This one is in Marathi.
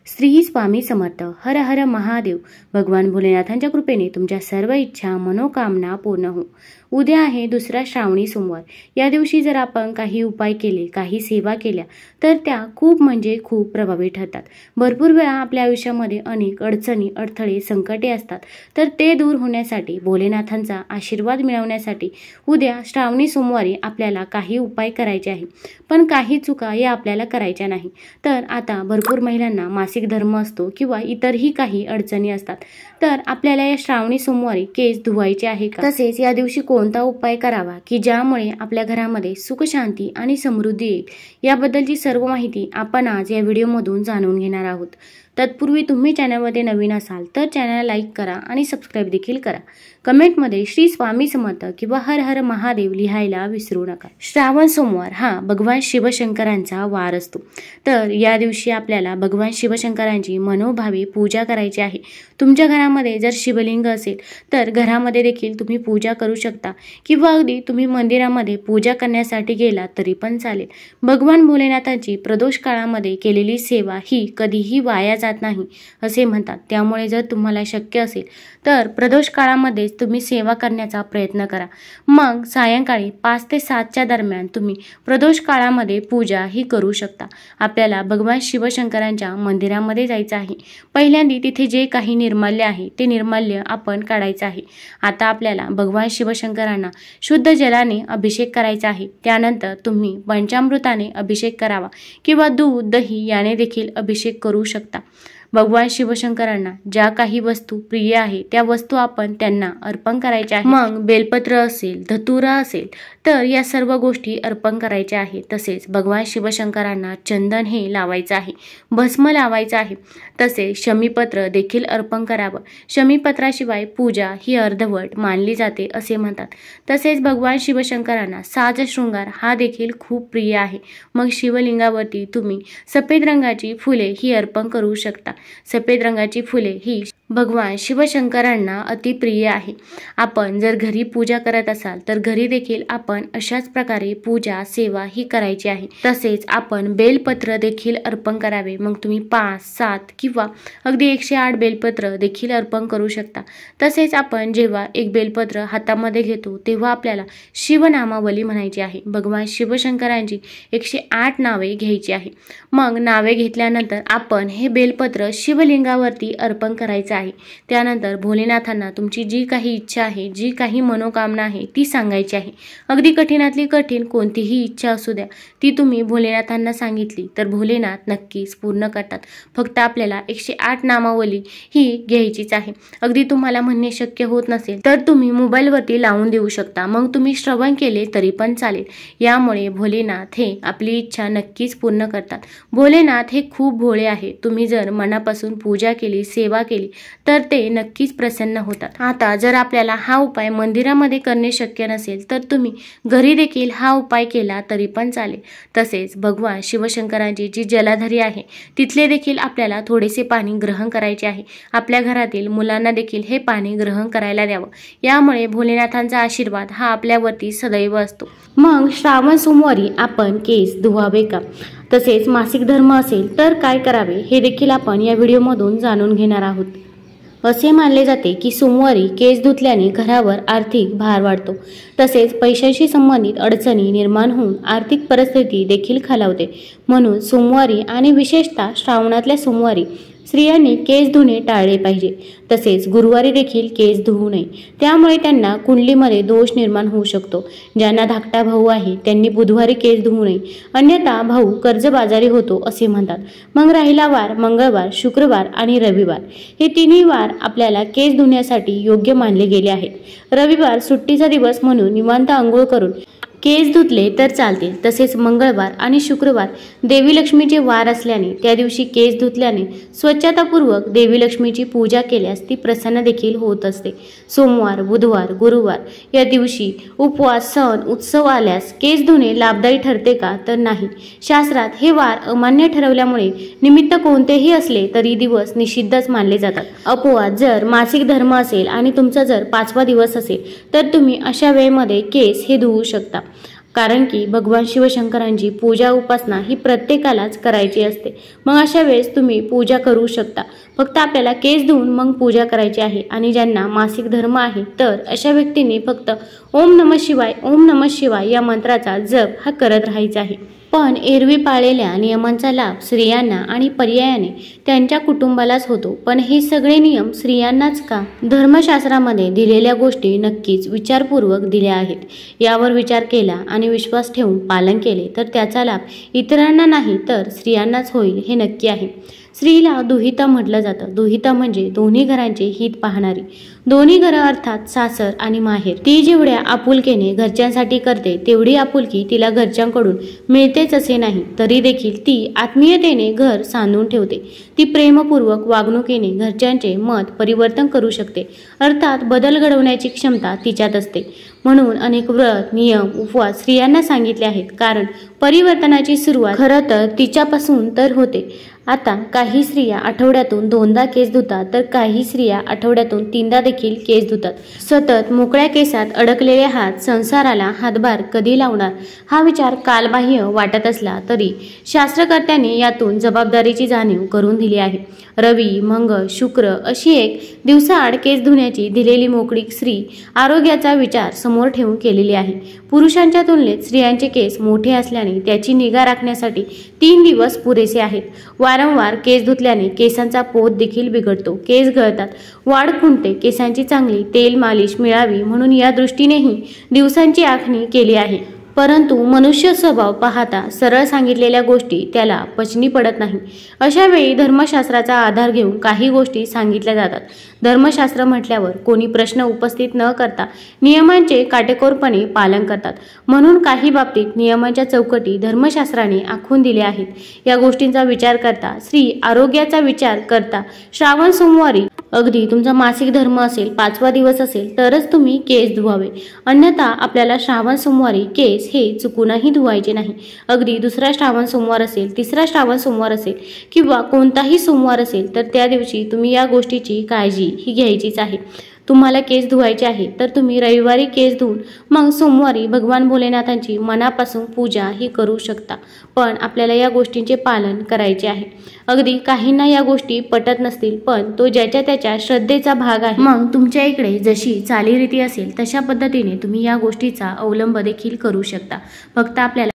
श्री स्वामी समर्थ. हर हर महादेव. भगवान भोलेनाथांच्या कृपेने तुमच्या सर्व इच्छा मनोकामना पूर्ण हो. उद्या आहे दुसरा श्रावणी सोमवार. या दिवशी जर आपण काही उपाय केले, काही सेवा केल्या तर त्या खूप म्हणजे खूप प्रभावी ठरतात. भरपूर वेळा आपल्या आयुष्यामध्ये अनेक अडचणी, अडथळे, संकटे असतात. तर ते दूर होण्यासाठी, भोलेनाथांचा आशीर्वाद मिळवण्यासाठी उद्या श्रावणी सोमवारी आपल्याला काही उपाय करायचे आहे. पण काही चुका या आपल्याला करायच्या नाही. तर आता भरपूर महिलांना मासिक धर्म असतो किंवा इतरही काही अडचणी असतात. तर आपल्याला या श्रावणी सोमवारी केस धुवायचे आहे का, तसेच या दिवशी कोणता उपाय करावा की ज्यामुळे आपल्या घरामध्ये सुख, शांती आणि समृद्धी येईल, याबद्दलची सर्व माहिती आपण आज या व्हिडिओमधून जाणून घेणार आहोत. तत्पूर्वी तुम्ही चॅनलमध्ये नवीन असाल तर चॅनलला लाईक करा आणि सबस्क्राईब देखील करा. कमेंटमध्ये श्री स्वामी समर्थ किंवा हर हर महादेव लिहायला विसरू नका. श्रावण सोमवार हा भगवान शिवशंकरांचा वार असतो. तर या दिवशी आपल्याला भगवान शिवशंकरांची मनोभावे पूजा करायची आहे. तुमच्या घरामध्ये जर शिवलिंग असेल तर घरामध्ये देखील तुम्ही पूजा करू शकता किंवा अगदी तुम्ही मंदिरामध्ये पूजा करण्यासाठी गेला तरी पण चालेल. भगवान भोलेनाथांची प्रदोष काळामध्ये केलेली सेवा ही कधीही वाया जात नाही असे म्हणतात. त्यामुळे जर तुम्हाला शक्य असेल तर प्रदोष काळामध्ये तुम्ही सेवा करण्याचा प्रयत्न करा. मग सायंकाळी 5 ते 7च्या दरम्यान तुम्ही प्रदोष काळामध्ये पूजा ही करू शकता. आपल्याला भगवान शिवशंकरांच्या मंदिरामध्ये जायचं आहे. पहिल्यांदा तिथे जे काही निर्माल्य आहे ते निर्माल्य आपण काढायचं आहे. आता आपल्याला भगवान शिवशंकरांना शुद्ध जलाने अभिषेक करायचा आहे. त्यानंतर तुम्ही पंचामृताने अभिषेक करावा किंवा दूध, दही याने देखील अभिषेक करू शकता. भगवान शिवशंकरांना ज्या काही वस्तू प्रिय आहे त्या वस्तू आपण त्यांना अर्पण करायच्या आहे. मग बेलपत्र असेल, धतुरा असेल तर या सर्व गोष्टी अर्पण करायच्या आहे. तसेच भगवान शिवशंकरांना चंदन हे लावायचं आहे, भस्म लावायचं आहे. तसेच शमीपत्र देखील अर्पण करावं. शमीपत्राशिवाय पूजा ही अर्धवट मानली जाते असे म्हणतात. तसेच भगवान शिवशंकरांना साज शृंगार हा देखील खूप प्रिय आहे. मग शिवलिंगावरती तुम्ही सफेद रंगाची फुले ही अर्पण करू शकता. सफेद रंगाची फुले ही भगवान शिवशंकरांना अतिप्रिय आहे. आपण जर घरी पूजा करत असाल तर घरी देखील आपण अशाच प्रकारे पूजा सेवा ही करायची आहे. तसेच आपण बेलपत्र देखील अर्पण करावे. मग तुम्ही 5, 7 किंवा अगदी 108 बेलपत्र देखील अर्पण करू शकता. तसेच आपण जेव्हा एक बेलपत्र हातामध्ये घेतो तेव्हा आपल्याला शिवनामावली म्हणायची आहे. भगवान शिवशंकरांची 108 नावे घ्यायची आहे. मग नावे घेतल्यानंतर आपण हे बेलपत्र शिवलिंगावरती अर्पण करायचं आहे. त्यानंतर भोलेनाथांना तुमची जी काही इच्छा आहे, जी काही मनोकामना आहे ती सांगायची आहे. अगदी कठीणातली कठीण कोणतीही इच्छा असू द्या, ती तुम्ही भोलेनाथांना सांगितली तर भोलेनाथ नक्कीच पूर्ण करतात. फक्त आपल्याला 108 नामावली ही घ्यायचीच आहे. अगदी तुम्हाला म्हणणे शक्य होत नसेल तर तुम्ही मोबाईलवरती लावून देऊ शकता. मग तुम्ही श्रवण केले तरी पण चालेल. यामुळे भोलेनाथ हे आपली इच्छा नक्कीच पूर्ण करतात. भोलेनाथ हे खूप भोळे आहे. तुम्ही जर मनापासून पूजा केली, सेवा केली तर ते नक्कीच प्रसन्न होतात. आता जर आपल्याला हा उपाय मंदिरामध्ये करणे शक्य नसेल तर तुम्ही घरी देखील हा उपाय केला तरी पण चालेल. तसेच भगवान शिवशंकरांची जी जलाधारी आहे तिथले देखील आपल्याला थोडेसे पाणी ग्रहण करायचे आहे. आपल्या घरातील मुलांना देखील हे पाणी ग्रहण करायला द्यावं. यामुळे भोलेनाथांचा आशीर्वाद हा आपल्यावरती सदैव असतो. मग श्रावण सोमवारी आपण केस धुवावे का, तसेच मासिक धर्म असेल तर काय करावे हे देखील आपण या व्हिडिओमधून जाणून घेणार आहोत. असे मानले जाते की सोमवारी केस धुतल्याने घरावर आर्थिक भार वाढतो. तसेच पैशाशी संबंधित अडचणी निर्माण होऊन आर्थिक परिस्थिती देखील खालावते. म्हणून सोमवारी आणि विशेषतः श्रावणातल्या सोमवारी स्त्रियांनी केस धुणे टाळले पाहिजे. तसेच गुरुवारी देखील केस धुवू नये. त्यामुळे त्यांना कुंडलीमध्ये दोष निर्माण होऊ शकतो. ज्यांना धाकटा भाऊ आहे त्यांनी बुधवारी केस धुवू नये, अन्यथा भाऊ कर्जबाजारी होतो असे म्हणतात. मग राहिला वार मंगळवार, शुक्रवार आणि रविवार. हे तिन्ही वार आपल्याला केस धुण्यासाठी योग्य मानले गेले आहेत. रविवार सुट्टीचा दिवस म्हणून निवांत आंघोळ करून केस धुतले तर चालतील. तसेच मंगळवार आणि शुक्रवार देवी लक्ष्मीचे वार असल्याने त्या दिवशी केस धुतल्याने स्वच्छतापूर्वक देवी लक्ष्मीची पूजा केल्यास ती प्रसन्न देखील होत असते. सोमवार, बुधवार, गुरुवार या दिवशी उपवास, सण, उत्सव आल्यास केस धुणे लाभदायी ठरते का, तर नाही. शास्त्रात हे वार अमान्य ठरवल्यामुळे निमित्त कोणतेही असले तरी दिवस निषिद्धच मानले जातात. अपवाद जर मासिक धर्म असेल आणि तुमचा जर 5वा दिवस असेल तर तुम्ही अशा वेळेमध्ये केस हे धुवू शकता. कारण की भगवान शिवशंकरांची पूजा उपासना ही प्रत्येकालाच करायची असते। मग अशा वेळेस तुम्ही पूजा करू शकता। फक्त आपल्याला केस धुवून मग पूजा करायची आहे। आणि ज्यांना मासिक धर्म आहे तर अशा व्यक्तींनी फक्त ओम नमः शिवाय ओम नमः शिवाय या मंत्राचा जप हा करत राहायचा आहे। पण एरवी पाळलेल्या नियमांचा लाभ स्त्रियांना आणि पर्यायाने त्यांच्या कुटुंबालाच होतो। पण हे सगळे नियम स्त्रियांनाच का? धर्मशास्त्रामध्ये दिलेल्या गोष्टी नक्कीच विचारपूर्वक दिल्या आहेत। यावर विचार केला आणि विश्वास ठेवून पालन केले तर त्याचा लाभ इतरांना नाही तर स्त्रियांनाच होईल हे नक्की आहे। स्त्रीला दुहिता म्हटलं जातं। दुहिता म्हणजे दोन्ही घरांचे हित पाहणारी। दोन्ही घरं अर्थात सासर आणि माहेर। ती जेवढ्या आपुलकीने घरच्यांसाठी करते तेवढी आपुलकी तिला घरच्यांकडून मिळतेच असे नाही। तरी देखील ती आत्मीयतेने घर सांधून ठेवते। ती प्रेमपूर्वक वागणुकीने घरच्यांचे मत परिवर्तन करू शकते। अर्थात बदल घडवण्याची क्षमता तिच्यात असते। म्हणून अनेक व्रत नियम उपवास स्त्रियांना सांगितले आहेत। कारण परिवर्तनाची सुरुवात खरं तर तिच्यापासून तर होते। आता काही स्त्रिया आठवड्यातून 2दा केस धुतात तर काही स्त्रिया आठवड्यातून 3दा देखील केस धुतात। सतत मोकळ्या केसात अडकलेले हात संसाराला हातभार कधी लावणार हा विचार कालबाह्य वाटत असला तरी शास्त्रकर्त्यांनी यातून जबाबदारीची जाणीव करून दिली आहे। रवी मंगळ शुक्र अशी एक दिवसाआड केस धुण्याची दिलेली मोकळीक स्त्री आरोग्याचा विचार समोर ठेवून केलेली आहे। पुरुषांच्या तुलनेत स्त्रियांचे केस मोठे असल्याने त्याची निगा राखण्यासाठी 3 दिवस पुरेसे आहेत। वारंवार केस धुतल्याने केसांचा पोत देखील बिघडतो। केस गळतात, वाढ खुंटते। केसांची चांगली तेल मालिश मिळावी म्हणून या दृष्टीनेही दिवसांची आखणी केली आहे। परंतु मनुष्य स्वभाव पाहता सरळ सांगितलेल्या गोष्टी त्याला पचनी पडत नाही। अशा वेळी धर्मशास्त्राचा आधार घेऊन काही गोष्टी सांगितल्या जातात। धर्मशास्त्र म्हटल्यावर कोणी प्रश्न उपस्थित न करता नियमांचे काटेकोरपणे पालन करतात। म्हणून काही बाबतीत नियमांच्या चौकटी धर्मशास्त्राने आखून दिल्या आहेत। या गोष्टींचा विचार करता स्त्री आरोग्याचा विचार करता श्रावण सोमवारी अगदी तुमचा मासिक धर्म असेल 5वा दिवस असेल तरच तुम्ही केस धुवावे। अन्यथा आपल्याला श्रावण सोमवारी केस हे चुकूनही धुवायचे नाही। अगदी 2रा श्रावण सोमवार असेल 3रा श्रावण सोमवार असेल किंवा कोणताही सोमवार असेल तर त्या दिवशी तुम्ही या गोष्टीची काळजी ही घ्यायचीच आहे। तुम्हाला केस धुवायचे आहे तर तुम्ही रविवारी केस धुवून मग सोमवारी भगवान भोलेनाथांची मनापासून पूजा ही करू शकता। पण आपल्याला या गोष्टींचे पालन करायचे आहे। अगदी काहींना या गोष्टी पटत नसतील पण तो ज्याच्या त्याच्या श्रद्धेचा भाग आहे। मग तुमच्या इकडे जशी चालीरीती असेल तशा पद्धतीने तुम्ही या गोष्टीचा अवलंब देखील करू शकता। फक्त आपल्याला